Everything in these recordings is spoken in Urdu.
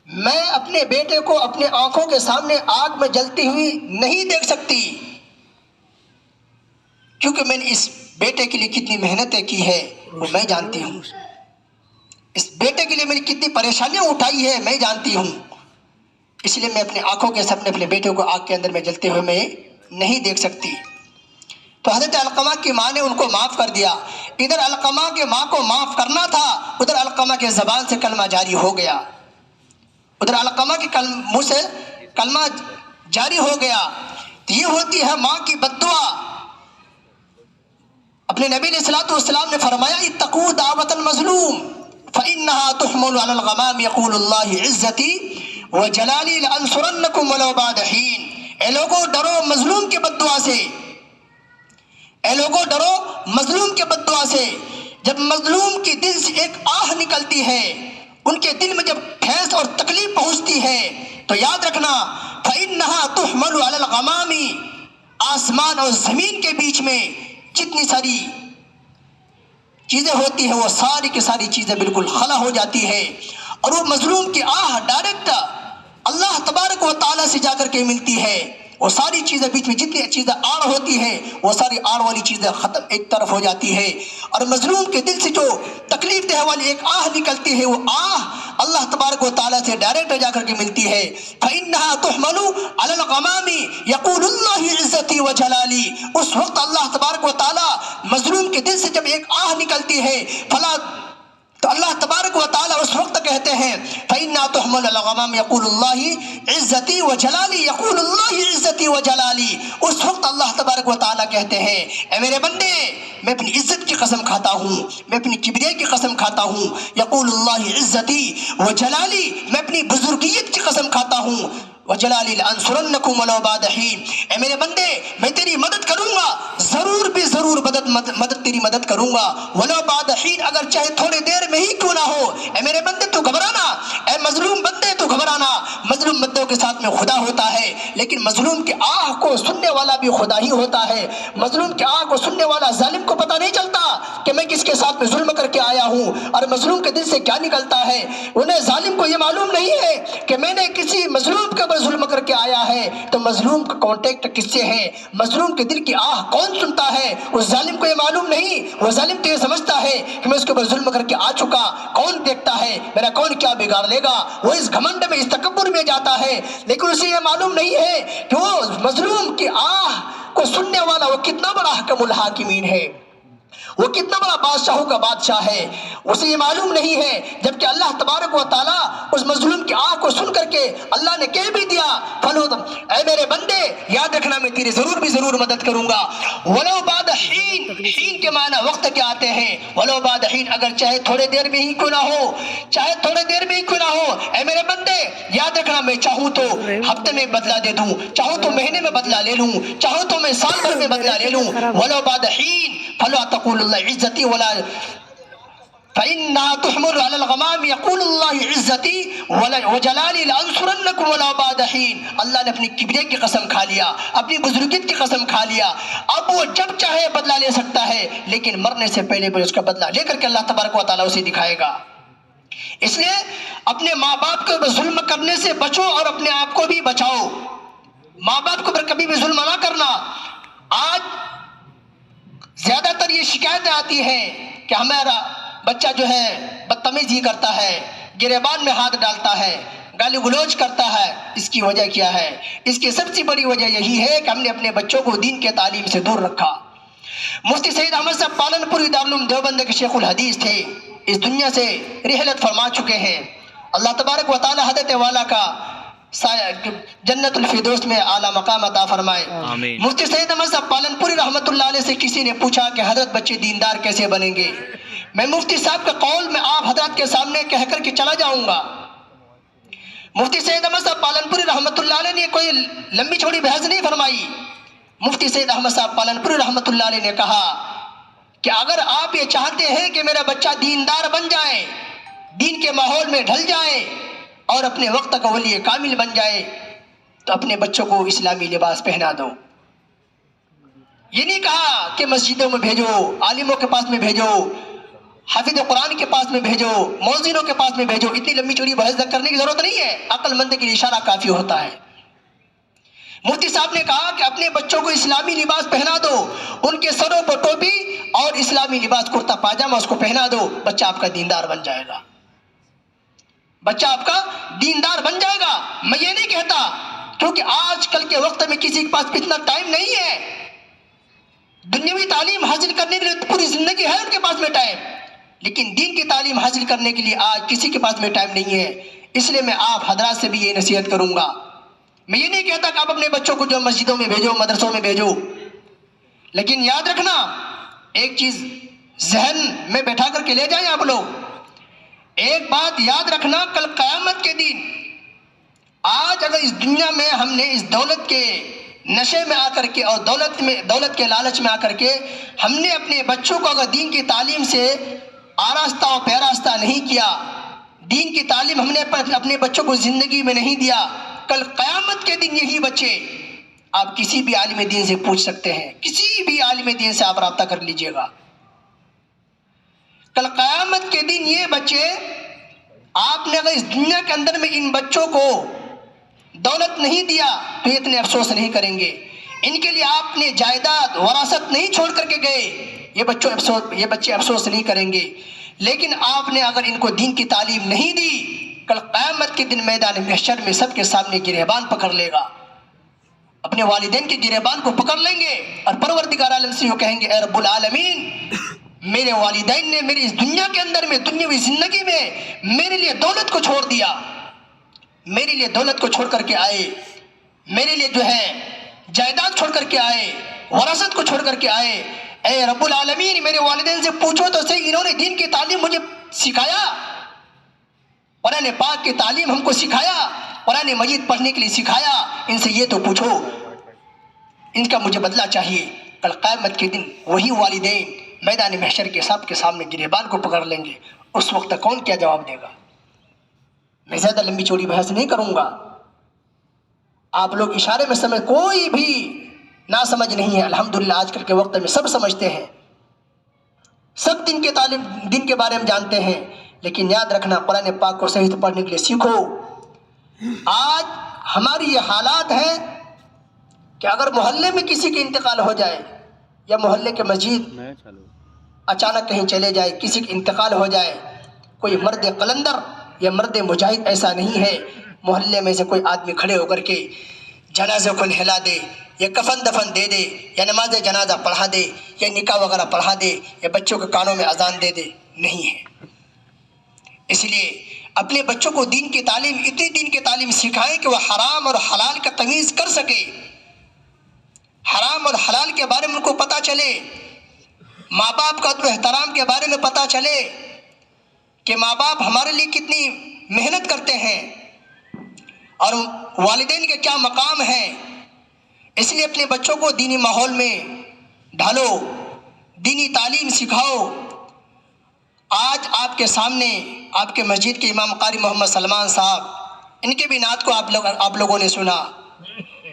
میں اپنے بیٹے کو اپنے آنکھوں کے سامنے آگ میں جلتی ہوئی نہیں دیکھ سکتی، کیونکہ میں نے اس بیٹے کے لیے کتنی محنتیں کی ہے وہ میں جانتی ہوں، اس بیٹے کے لیے میں نے کتنی پریشانیاں اٹھائی ہے میں جانتی ہوں، اس لیے میں اپنے آنکھوں کے سامنے اپنے بیٹے کو آگ کے اندر میں جلتے ہوئے میں نہیں دیکھ سکتی۔ تو حضرت علقمہ کی ماں نے ان کو معاف کر دیا۔ ادھر علقمہ کے ماں کو معاف کرنا تھا، ادھر علقمہ کے زبان سے کلمہ جاری ہو گیا، ادھر علقمہ کے منہ سے کلمہ جاری ہو گیا۔ تو یہ ہوتی ہے ماں کی بد دعا۔ اپنے نبی علیہ الصلوۃ والسلام نے فرمایا اتقوا دعوت المظلوم فإنها تحمل على الغمام يقول الله عزتي وجلالي لأنصرنكم ولو بعد حين۔ اے لوگوں ڈرو مظلوم کے بد دعا سے، اے لوگوں ڈرو مظلوم کے بد دعا سے۔ جب مظلوم کی دل سے ایک آہ نکلتی ہے، ان کے دل میں جب ٹھیس اور تکلیف پہنچتی ہے تو یاد رکھنا فإنها تحمل على الغمام، آسمان اور زمین کے بیچ میں جتنی ساری چیزیں ہوتی ہیں وہ ساری کی ساری چیزیں بالکل خلا ہو جاتی ہے، اور وہ مظلوم کی آہ ڈائریکٹ اللہ تبارک و تعالیٰ سے جا کر کے ملتی ہے۔ وہ ساری چیزیں بیچ میں جتنی چیزیں آڑ ہوتی ہیں وہ ساری آڑ والی چیزیں ختم ایک طرف ہو جاتی ہے، اور مظلوم کے دل سے جو تکلیف دہ والی ایک آہ نکلتی ہے وہ آہ اللہ تبارک و تعالیٰ سے ڈائریکٹ جا کر کے ملتی ہے۔ فإنها تحمل على الغمام يقول الله عزتي وجلالي۔ اس وقت اللہ تبارک و تعالیٰ مظلوم کے دل سے جب ایک آہ نکلتی ہے فلا تو اللہ تبارک و تعالیٰ اس وقت کہتے ہیں فإنها تحمل على الغمام يقول الله عزتي وجلالي، يقول الله عزتي وجلالي۔ اس وقت اللہ تبارک و تعالیٰ کہتے ہیں اے میرے بندے میں اپنی عزت کی قسم کھاتا ہوں، میں اپنی کبریائی کی قسم کھاتا ہوں، یقول اللہ عزتی وجلالی، میں اپنی بزرگیت کی قسم کھاتا ہوں، وجلالی لانصرنکم ولو بعد حین، اے میرے بندے میں تیری مدد کروں گا، ضرور بھی ضرور مدد تیری مدد کروں گا، ولو بعد حین، اگر چاہے تھوڑی دیر میں ہی کیوں نہ ہو۔ اے میرے بندے تو گھبرانا، اے مظلوم بندے تو گھبرانا، مظلوم بندوں کے ساتھ میں خدا ہوتا ہے، لیکن مظلوم کے آہ کو سننے والا بھی خدا ہی ہوتا ہے۔ مظلوم کے آہ کو سننے والا ظالم کو پتہ نہیں چلتا کہ میں کس کے ساتھ میں ظلم کر کے آیا ہوں اور مظلوم کے دل سے کیا نکلتا ہے۔ انہیں ظالم کو یہ معلوم نہیں ہے کہ میں نے کسی مظلوم کے اوپر ظلم کر کے آیا ہے تو مظلوم کا کانٹیکٹ کس سے ہے، مظلوم کے دل کی آہ کون سنتا ہے، اس ظالم کو یہ معلوم نہیں۔ وہ ظالم تو یہ سمجھتا ہے کہ میں اس کے اوپر ظلم کر کے آ چکا، کون دیکھتا ہے میرا، کون کیا بگاڑ لے گا۔ وہ اس گھمنڈ میں اس تکبر میں جاتا ہے، لیکن اسے یہ معلوم نہیں ہے کہ وہ مظلوم کی آہ کو سننے والا وہ کتنا بڑا حکم الحاکمین ہے، وہ کتنا بڑا بادشاہوں کا بادشاہ ہے، اسے یہ معلوم نہیں ہے۔ جبکہ اللہ تبارک و تعالیٰ اس مظلوم کی آہ کو سن کر کے اللہ نے کہہ بھی دیا اے میرے بندے یاد رکھنا میں تیری ضرور بھی ضرور مدد کروں گا، ولو بعد حین، حین کے معنی وقت کے آتے ہیں، ولو بعد حین، اگر چاہے تھوڑے دیر میں ہی کیوں نہ ہو، چاہے تھوڑے دیر میں ہی کیوں نہ ہو۔ اے میرے بندے یاد رکھنا میں چاہوں تو ہفتے میں بدلہ دے دوں، چاہوں تو مہینے میں بدلہ لے لوں، چاہوں تو میں سال بھر میں بدلہ لے لوں، ولو بعد حین فلا تقول اللہ عزتی ولا فإنها تحمل على الغمام يقول الله عزتي وجلالي لأنصرنكم ولا بعد حين۔ اللہ نے اپنی کبریائی کی قسم کھا لیا، اپنی بزرگیت کی قسم کھا لیا، اب وہ جب چاہے بدلہ لے سکتا ہے، لیکن مرنے سے پہلے اس کا بدلہ لے کر کے اللہ تبارک و تعالیٰ اسے دکھائے گا۔ اس لیے اپنے ماں باپ کے ظلم کرنے سے بچو اور اپنے آپ کو بھی بچاؤ، ماں باپ کے اوپر کبھی بھی ظلم نہ کرنا۔ آج زیادہ تر یہ شکایتیں آتی ہیں کہ ہمارا بچہ جو ہے بدتمیزی کرتا ہے، گریبان میں ہاتھ ڈالتا ہے، گالی گلوچ کرتا ہے، اس کی وجہ کیا ہے؟ اس کی سب سے بڑی وجہ یہی ہے کہ ہم نے اپنے بچوں کو دین کے تعلیم سے دور رکھا۔ مفتی سید احمد صاحب پالن پوری دارالعلوم دیوبند کے شیخ الحدیث تھے، اس دنیا سے رحلت فرما چکے ہیں، اللہ تبارک و تعالی حضرت والا کا جنت الفردوس میں اعلیٰ مقام عطا فرمائے۔ مفتی سید احمد صاحب پالن پوری رحمۃ اللہ علیہ سے کسی نے پوچھا کہ حضرت بچے دیندار کیسے بنیں گے؟ میں مفتی صاحب کا قول میں آپ حضرات کے سامنے کہہ کر کے چلا جاؤں گا۔ مفتی سید احمد صاحب پالن پوری رحمۃ اللہ علیہ نے کوئی لمبی چھوڑی بحث نہیں فرمائی۔ مفتی سید احمد صاحب پالن پوری رحمۃ اللہ علیہ نے کہا کہ اگر آپ یہ چاہتے ہیں کہ میرا بچہ دیندار بن جائے، دین کے ماحول میں ڈھل جائے اور اپنے وقت کا ولی کامل بن جائے تو اپنے بچوں کو اسلامی لباس پہنا دو۔ یہ نہیں کہا کہ مسجدوں میں بھیجو، عالموں کے پاس میں بھیجو، حافظ قرآن کے پاس میں بھیجو، مؤذنوں کے پاس میں بھیجو، اتنی لمبی چوڑی بحث کرنے کی ضرورت نہیں ہے، عقل مند کے لیے اشارہ کافی ہوتا ہے۔ مفتی صاحب نے کہا کہ اپنے بچوں کو اسلامی لباس پہنا دو، ان کے سروں پر ٹوپی اور اسلامی لباس کرتا پاجامہ اس کو پہنا دو، بچہ آپ کا دیندار بن جائے گا، بچہ آپ کا دیندار بن جائے گا۔ میں یہ نہیں کہتا، کیونکہ آج کل کے وقت میں کسی کے پاس اتنا ٹائم نہیں ہے، دنیاوی تعلیم حاصل کرنے کے لیے پوری زندگی ہے ان کے پاس میں ٹائم، لیکن دین کی تعلیم حاصل کرنے کے لیے آج کسی کے پاس میں ٹائم نہیں ہے۔ اس لیے میں آپ حضرات سے بھی یہ نصیحت کروں گا، میں یہ نہیں کہتا کہ آپ اپنے بچوں کو جو مسجدوں میں بھیجو، مدرسوں میں بھیجو، لیکن یاد رکھنا ایک چیز ذہن میں بیٹھا کر کے لے جائیں آپ لوگ، ایک بات یاد رکھنا، کل قیامت کے دن آج اگر اس دنیا میں ہم نے اس دولت کے نشے میں آ کر کے اور دولت کے لالچ میں آ کر کے ہم نے اپنے بچوں کو اگر دین کی تعلیم سے آراستہ اور پیراستہ نہیں کیا، دین کی تعلیم ہم نے اپنے بچوں کو زندگی میں نہیں دیا، کل قیامت کے دن یہی بچے آپ کسی بھی عالم دین سے پوچھ سکتے ہیں، کسی بھی عالم دین سے آپ رابطہ کر لیجئے گا، کل قیامت کے دن یہ بچے، آپ نے اگر اس دنیا کے اندر میں ان بچوں کو دولت نہیں دیا تو یہ اتنے افسوس نہیں کریں گے، ان کے لیے آپ نے جائیداد وراثت نہیں چھوڑ کر کے گئے، یہ بچے افسوس نہیں کریں گے، لیکن آپ نے اگر ان کو دین کی تعلیم نہیں دی، کل قیامت کے دن میدان محشر میں سب کے سامنے گریبان پکڑ لے گا، اپنے والدین کے گریبان کو پکڑ لیں گے اور پروردگار عالم سے وہ کہیں گے، اے رب العالمین، میرے والدین نے میری اس دنیا کے اندر میں دنیاوی زندگی میں میرے لیے دولت کو چھوڑ دیا، میرے لیے دولت کو چھوڑ کر کے آئے، میرے لیے جو ہے جائیداد چھوڑ کر کے آئے، وراثت کو چھوڑ کر کے آئے، اے رب العالمین میرے والدین سے پوچھو تو صحیح، انہوں نے دین کی تعلیم مجھے سکھایا، قرآن پاک کی تعلیم ہم کو سکھایا، قرآن مجید پڑھنے کے لیے سکھایا، ان سے یہ تو پوچھو، ان کا مجھے بدلہ چاہیے۔ کل قیامت کے دن وہی والدین میدان محشر کے سب کے سامنے گریبان کو پکڑ لیں گے، اس وقت کون کیا جواب دے گا؟ میں زیادہ لمبی چوڑی بحث نہیں کروں گا، آپ لوگ اشارے میں سمجھ، کوئی بھی نہ سمجھ نہیں ہے، الحمدللہ آج کل کے وقت میں سب سمجھتے ہیں، سب دین کے بارے میں جانتے ہیں، لیکن یاد رکھنا قرآن پاک کو صحیح سے پڑھنے کے لیے سیکھو۔ آج ہماری یہ حالات ہے کہ اگر محلے میں کسی کے انتقال ہو جائے یا محلے کے مسجد اچانک کہیں چلے جائے، کسی کا انتقال ہو جائے، کوئی مرد قلندر یا مرد مجاہد ایسا نہیں ہے، محلے میں سے کوئی آدمی کھڑے ہو کر کے جنازے کو نہلا دے یا کفن دفن دے دے یا نماز جنازہ پڑھا دے یا نکاح وغیرہ پڑھا دے یا بچوں کے کانوں میں اذان دے دے، نہیں ہے۔ اس لیے اپنے بچوں کو دین کی تعلیم، اتنی دین کی تعلیم سکھائیں کہ وہ حرام اور حلال کا تمیز کر سکے، حرام اور حلال کے بارے میں ان کو پتہ چلے، ماں باپ کا ادب احترام کے بارے میں پتہ چلے کہ ماں باپ ہمارے لیے کتنی محنت کرتے ہیں اور والدین کے کیا مقام ہے۔ اس لیے اپنے بچوں کو دینی ماحول میں ڈھالو، دینی تعلیم سکھاؤ۔ آج آپ کے سامنے آپ کے مسجد کے امام قاری محمد سلمان صاحب، ان کے بھی نعت کو آپ لوگوں نے سنا،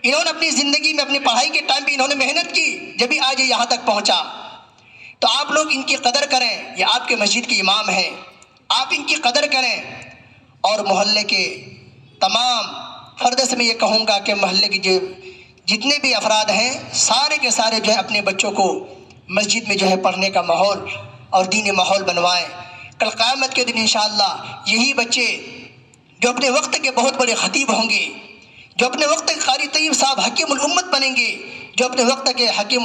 انہوں نے اپنی زندگی میں اپنی پڑھائی کے ٹائم بھی انہوں نے محنت کی، جب بھی آج یہاں تک پہنچا، تو آپ لوگ ان کی قدر کریں، یہ آپ کے مسجد کے امام ہیں، آپ ان کی قدر کریں۔ اور محلے کے تمام فرد سے میں یہ کہوں گا کہ محلے کے جتنے بھی افراد ہیں سارے کے سارے جو ہے اپنے بچوں کو مسجد میں جو ہے پڑھنے کا ماحول اور دینی ماحول بنوائیں۔ کل قیامت کے دن انشاءاللہ یہی بچے جو اپنے وقت کے بہت بڑے خطیب ہوں گے، جو اپنے وقت کے قاری طیب صاحب حکیم الامت بنیں گے، جو اپنے وقت کے حکیم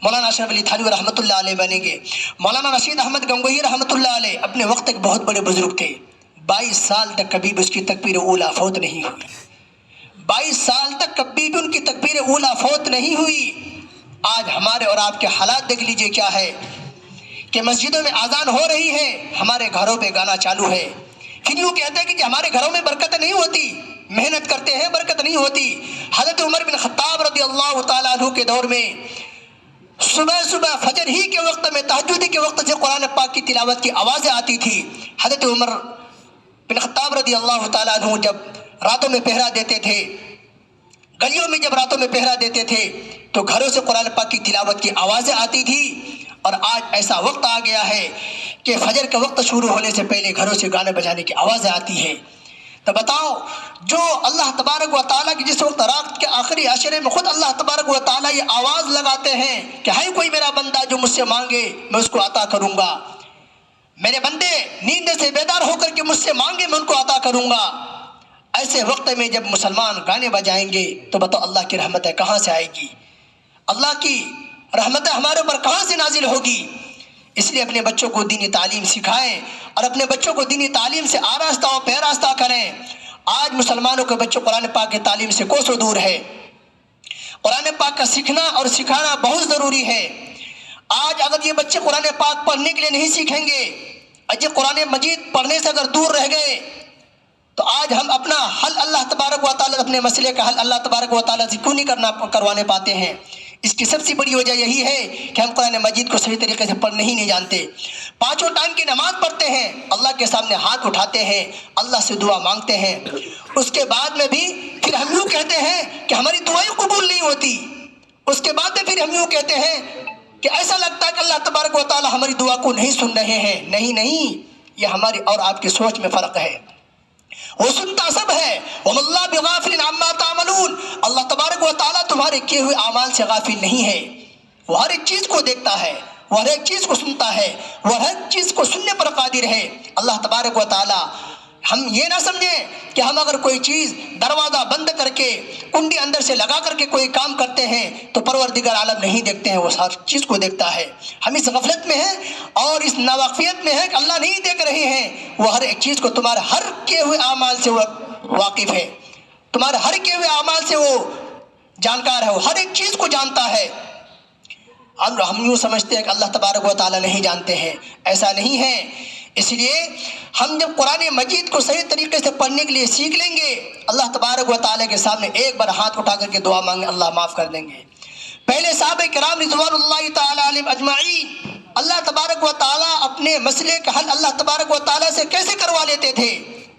مولانا اشرف علی تھانوی رحمۃ اللہ علیہ بنیں گے، مولانا رشید احمد گنگوہی رحمۃ اللہ علیہ اپنے وقت کے بہت بڑے بزرگ تھے، 22 سال تک کبھی بھی اس کی تکبیر اولیٰ فوت نہیں ہوئی، 22 سال تک کبھی بھی ان کی تکبیر اولیٰ فوت نہیں ہوئی۔ آج ہمارے اور آپ کے حالات دیکھ لیجئے کیا ہے کہ مسجدوں میں اذان ہو رہی ہے، ہمارے گھروں پہ گانا چالو ہے، پھر یوں کہتے ہیں کہ ہمارے گھروں میں برکت نہیں ہوتی، محنت کرتے ہیں برکت نہیں ہوتی۔ حضرت عمر بن خطاب رضی اللہ تعالیٰ عنہ کے دور میں صبح فجر ہی کے وقت میں تہجد کے وقت سے قرآن پاک کی تلاوت کی آوازیں آتی تھی۔ حضرت عمر بن خطاب رضی اللہ تعالیٰ عنہ جب راتوں میں پہرا دیتے تھے، گلیوں میں جب راتوں میں پہرا دیتے تھے تو گھروں سے قرآن پاک کی تلاوت کی آوازیں آتی تھی۔ اور آج ایسا وقت آ گیا ہے کہ فجر کا وقت شروع ہونے سے پہلے گھروں سے گانے بجانے کی آوازیں آتی ہے، تو بتاؤ جو اللہ تبارک و تعالیٰ کی جس وقت رات کے آخری عشرے میں خود اللہ تبارک و تعالیٰ یہ آواز لگاتے ہیں کہ ہے کوئی میرا بندہ جو مجھ سے مانگے میں اس کو عطا کروں گا، میرے بندے نیند سے بیدار ہو کر کے مجھ سے مانگے میں ان کو عطا کروں گا، ایسے وقت میں جب مسلمان گانے بجائیں گے تو بتاؤ اللہ کی رحمتیں کہاں سے آئے گی؟ اللہ کی رحمتیں ہمارے اوپر کہاں سے نازل ہوگی؟ اس لیے اپنے بچوں کو دینی تعلیم سکھائیں اور اپنے بچوں کو دینی تعلیم سے آراستہ و پیراستہ کریں۔ آج مسلمانوں کے بچوں قرآن پاک کی تعلیم سے کوسوں دور ہے۔ قرآن پاک کا سیکھنا اور سکھانا بہت ضروری ہے۔ آج اگر یہ بچے قرآن پاک پڑھنے کے لیے نہیں سیکھیں گے، اجے قرآن مجید پڑھنے سے اگر دور رہ گئے تو آج ہم اپنا حل اللہ تبارک و تعالیٰ اپنے مسئلے کا حل اللہ تبارک و تعالیٰ سے کیوں نہیں کروانے پاتے ہیں؟ اس کی سب سے بڑی وجہ یہی ہے کہ ہم قرآن مجید کو صحیح طریقے سے پڑھنے ہی نہیں جانتے۔ پانچوں ٹائم کی نماز پڑھتے ہیں، اللہ کے سامنے ہاتھ اٹھاتے ہیں، اللہ سے دعا مانگتے ہیں، اس کے بعد میں بھی پھر ہم یوں کہتے ہیں کہ ہماری دعائیں قبول نہیں ہوتی، اس کے بعد میں پھر ہم یوں کہتے ہیں کہ ایسا لگتا ہے کہ اللہ تبارک و تعالیٰ ہماری دعا کو نہیں سن رہے ہیں۔ نہیں، یہ ہماری اور آپ کی سوچ میں فرق ہے۔ وہ سنتا سب ہے، وَمَا اللَّهُ بِغَافِلٍ عَمَّا تَعْمَلُونَ، اللہ تبارک و تعالیٰ تمہارے کیے ہوئے اعمال سے غافل نہیں ہے، وہ ہر ایک چیز کو دیکھتا ہے، وہ ہر ایک چیز کو سنتا ہے، وہ ہر ایک چیز کو سننے پر قادر ہے۔ اللہ تبارک و تعالیٰ ہم یہ نہ سمجھیں کہ ہم اگر کوئی چیز دروازہ بند کر کے کنڈی اندر سے لگا کر کے کوئی کام کرتے ہیں تو پروردگار عالم نہیں دیکھتے ہیں، وہ ہر چیز کو دیکھتا ہے۔ ہم اس غفلت میں ہیں اور اس ناواقفیت میں ہیں کہ اللہ نہیں دیکھ رہے ہیں، وہ ہر ایک چیز کو تمہارے ہر کیے ہوئے اعمال سے وہ واقف ہے، تمہارے ہر کیے ہوئے اعمال سے وہ جانکار ہے، وہ ہر ایک چیز کو جانتا ہے۔ ہم یوں سمجھتے ہیں کہ اللہ تبارک و تعالیٰ نہیں جانتے ہیں، ایسا نہیں ہے۔ اس لیے ہم جب قرآن مجید کو صحیح طریقے سے پڑھنے کے لیے سیکھ لیں گے، اللہ تبارک و تعالیٰ کے سامنے ایک بار ہاتھ اٹھا کر کے دعا مانگیں، اللہ معاف کر دیں گے۔ پہلے صحابہ کرام رضوان اللہ تعالیٰ علیہم اجمعین اللہ تبارک و تعالیٰ اپنے مسئلے کا حل اللہ تبارک و تعالیٰ سے کیسے کروا لیتے تھے؟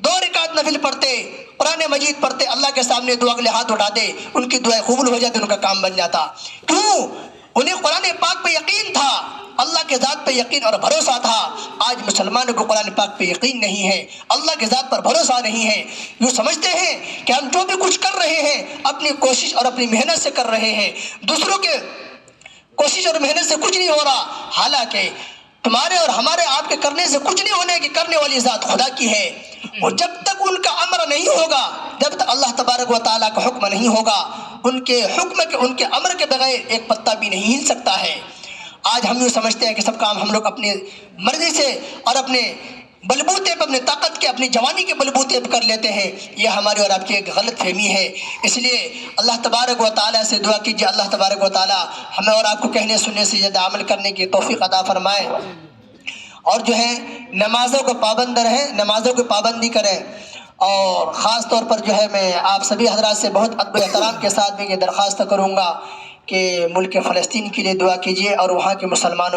2 رکعت نفل پڑھتے، قرآن مجید پڑھتے، اللہ کے سامنے دعا کے لیے ہاتھ اٹھاتے، ان کی دعائیں قبول ہو جاتی، ان کا کام بن جاتا۔ کیوں؟ انہیں قرآن پاک پہ یقین تھا، اللہ کے ذات پہ یقین اور بھروسہ تھا۔ آج مسلمانوں کو قرآن پاک پہ یقین نہیں ہے، اللہ کے ذات پر بھروسہ نہیں ہے، یوں سمجھتے ہیں کہ ہم جو بھی کچھ کر رہے ہیں اپنی کوشش اور اپنی محنت سے کر رہے ہیں، دوسروں کے کوشش اور محنت سے کچھ نہیں ہو رہا، حالانکہ تمہارے اور ہمارے آپ کے کرنے سے کچھ نہیں ہونے کی کرنے والی ذات خدا کی ہے، اور جب تک ان کا امر نہیں ہوگا، جب تک اللہ تبارک و تعالیٰ کا حکم نہیں ہوگا، ان کے حکم کے ان کے امر کے بغیر ایک پتا بھی نہیں ہل سکتا ہے۔ آج ہم یوں سمجھتے ہیں کہ سب کام ہم لوگ اپنی مرضی سے اور اپنے بلبوتے پہ، اپنے طاقت کے، اپنی جوانی کے بلبوتے پہ کر لیتے ہیں، یہ ہماری اور آپ کی ایک غلط فہمی ہے۔ اس لیے اللہ تبارک و تعالیٰ سے دعا کیجیے، اللہ تبارک و تعالیٰ ہمیں اور آپ کو کہنے سننے سے زیادہ عمل کرنے کی توفیق عطا فرمائے، اور جو ہے نمازوں کو پابند رہیں، نمازوں کی پابندی کریں۔ اور خاص طور پر جو ہے میں آپ سبھی حضرات سے بہت ادب و احترام کے ساتھ میں یہ درخواست کروں گا کہ ملک فلسطین کے لیے دعا کیجیے اور وہاں کے مسلمانوں